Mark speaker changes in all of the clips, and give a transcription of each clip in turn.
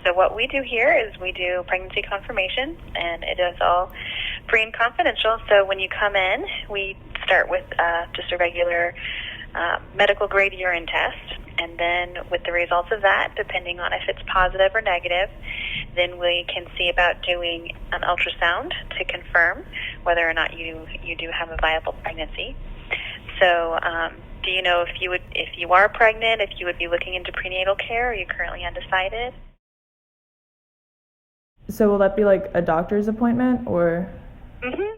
Speaker 1: So what we do here is we do pregnancy confirmation, and it is all free and confidential. So when you come in, we start with just a regular medical grade urine test, and then with the results of that, depending on if it's positive or negative, then we can see about doing an ultrasound to confirm whether or not you do have a viable pregnancy. So do you know if you are pregnant, if you would be looking into prenatal care? Are you currently undecided?
Speaker 2: So will that be like a doctor's appointment, or?
Speaker 1: Mm-hmm.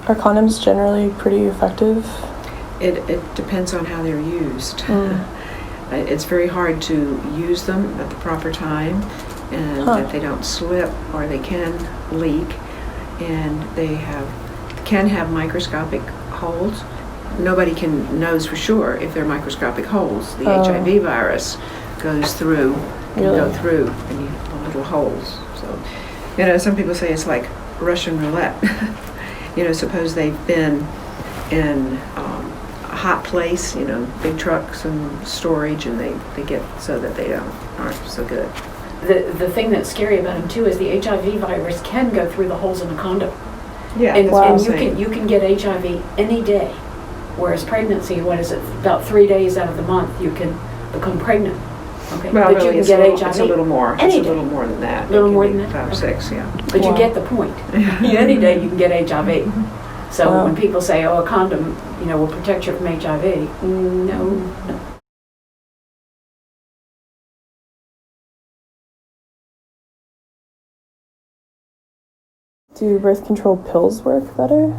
Speaker 2: Are condoms generally pretty effective?
Speaker 3: It depends on how they're used. It's very hard to use them at the proper time, and that they don't slip or they can leak, and they can have microscopic holes. Nobody knows for sure if they're microscopic holes. The HIV virus goes through, can go through any little holes. So, some people say it's like Russian roulette. Suppose they've been in a hot place, big trucks and storage, and they get so that they aren't so good.
Speaker 4: The thing that's scary about them too is the HIV virus can go through the holes in the condom.
Speaker 3: Yeah,
Speaker 4: and you can get HIV any day, whereas pregnancy, what is it? About 3 days out of the month you can become pregnant. Okay,
Speaker 3: well,
Speaker 4: but
Speaker 3: really,
Speaker 4: you can get HIV.
Speaker 3: It's a little more. It's a little more than that.
Speaker 4: A little more than that.
Speaker 3: 5 or 6, yeah.
Speaker 4: But you get the point. Any day you can get HIV. So when people say, "Oh, a condom, will protect you from HIV," no.
Speaker 2: Do birth control pills work better?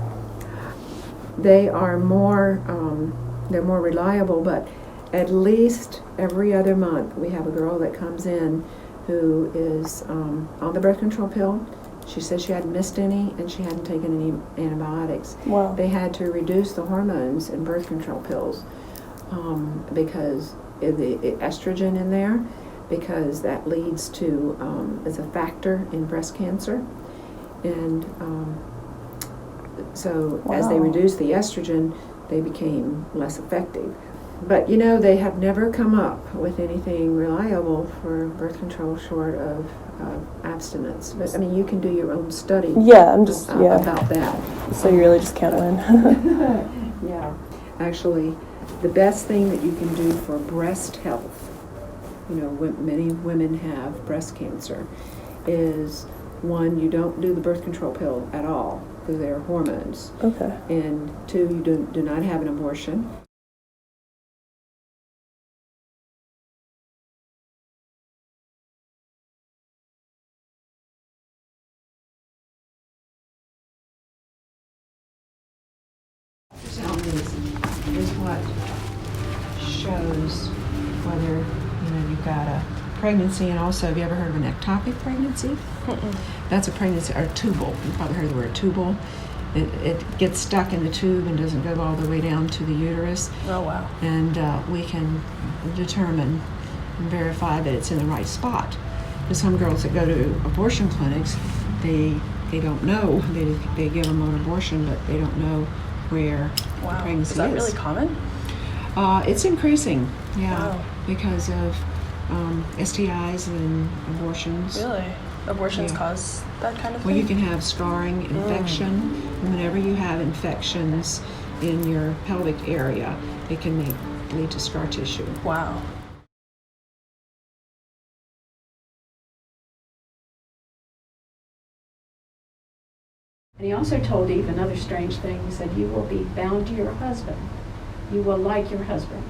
Speaker 3: They are more. They're more reliable, but at least every other month we have a girl that comes in who is on the birth control pill. She says she hadn't missed any, and she hadn't taken any antibiotics.
Speaker 2: Wow.
Speaker 3: They had to reduce the hormones in birth control pills because of the estrogen in there, because that leads to, is a factor in breast cancer. And so as they reduced the estrogen, they became less effective. But they have never come up with anything reliable for birth control short of abstinence. But you can do your own study.
Speaker 2: Yeah, I'm just
Speaker 3: about that.
Speaker 2: So you really just can't win.
Speaker 3: Yeah, actually, the best thing that you can do for breast health, many women have breast cancer, is 1, you don't do the birth control pill at all because they are hormones.
Speaker 2: Okay.
Speaker 3: And 2, you do not have an abortion. Is what shows whether you've got a pregnancy. And also, have you ever heard of an ectopic pregnancy? That's a pregnancy, or tubal. You've probably heard the word tubal. It gets stuck in the tube and doesn't go all the way down to the uterus.
Speaker 2: Oh, wow.
Speaker 3: And we can determine and verify that it's in the right spot. But some girls that go to abortion clinics, they don't know. They give them an abortion, but they don't know where the pregnancy is.
Speaker 2: Is that really common?
Speaker 3: It's increasing, because of STIs and abortions.
Speaker 2: Really? Abortions cause that kind of thing?
Speaker 3: Well, you can have scarring, infection. Whenever you have infections in your pelvic area, it can lead to scar tissue.
Speaker 2: Wow.
Speaker 4: And he also told Eve another strange thing. He said, you will be bound to your husband. You will like your husband.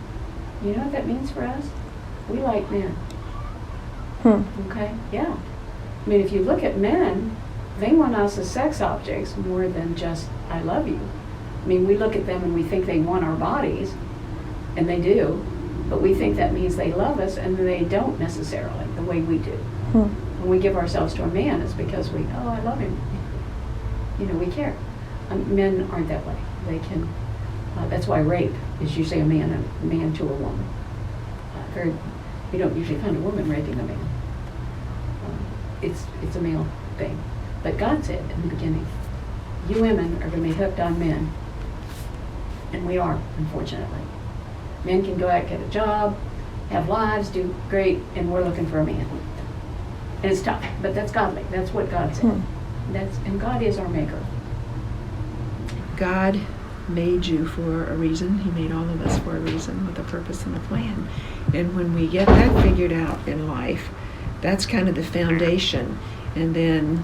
Speaker 4: You know what that means for us? We like men. Okay? Yeah. I mean, if you look at men, they want us as sex objects more than just, I love you. I mean, we look at them and we think they want our bodies, and they do, but we think that means they love us, and they don't necessarily the way we do. When we give ourselves to a man, it's because I love him. You know, we care. Men aren't that way. They can, that's why rape is usually a man to a woman. You don't usually find a woman raping a man. It's a male thing. But God said in the beginning, you women are going to be hooked on men. And we are, unfortunately. Men can go out, get a job, have lives, do great, and we're looking for a man. And it's tough, but that's godly. That's what God said. And God is our maker.
Speaker 3: God made you for a reason. He made all of us for a reason, with a purpose and a plan. And when we get that figured out in life, that's kind of the foundation. And then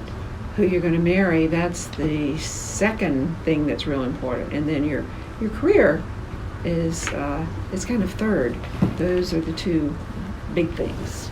Speaker 3: who you're going to marry, that's the second thing that's real important. And then your career is kind of third. Those are the two big things.